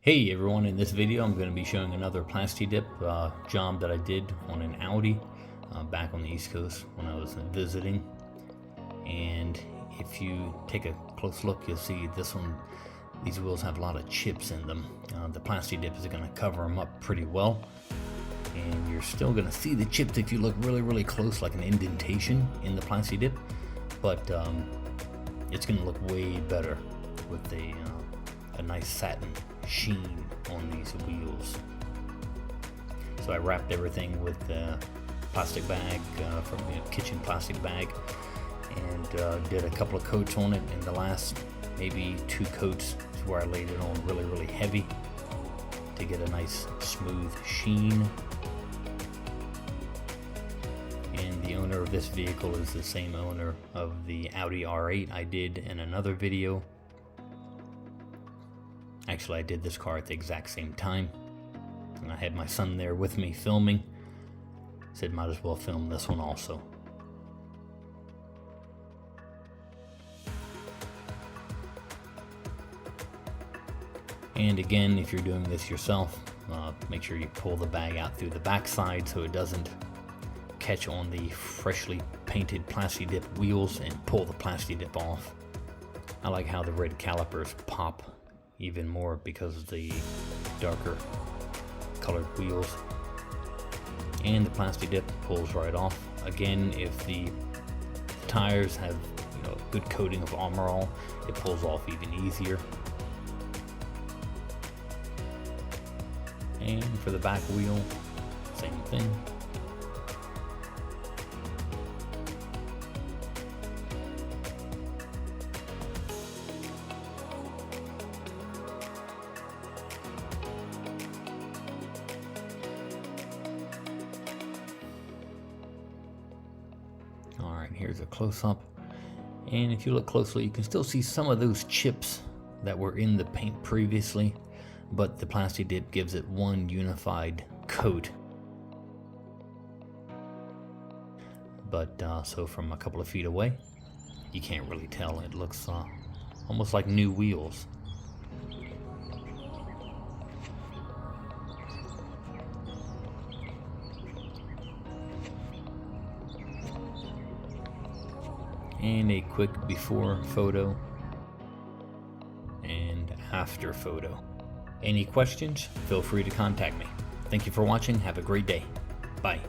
Hey everyone, in this video I'm going to be showing another Plasti Dip job that I did on an Audi back on the East Coast when I was visiting. And if you take a close look, you'll see this one, these wheels have a lot of chips in them. The Plasti Dip is going to cover them up pretty well, and you're still going to see the chips if you look really close, like an indentation in the Plasti Dip, but it's going to look way better with a nice satin sheen on these wheels. So I wrapped everything with a plastic bag from a kitchen plastic bag, and did a couple of coats on it, and the last maybe 2 coats is where I laid it on really heavy to get a nice smooth sheen. And the owner of this vehicle is the same owner of the Audi R8 I did in another video. Actually, I did this car at the exact same time, and I had my son there with me filming. Said might as well film this one also. And again, if you're doing this yourself, make sure you pull the bag out through the back side so it doesn't catch on the freshly painted Plasti Dip wheels, and pull the Plasti Dip off. I like how the red calipers pop even more because of the darker colored wheels, and the Plasti Dip pulls right off. Again, if the tires have a good coating of Armor All, it pulls off even easier. And for the back wheel, same thing. Alright, here's a close-up, and if you look closely you can still see some of those chips that were in the paint previously, but the Plasti Dip gives it one unified coat. But so from a couple of feet away you can't really tell. It looks almost like new wheels. And a quick before photo and after photo. Any questions? Feel free to contact me. Thank you for watching. Have a great day. Bye.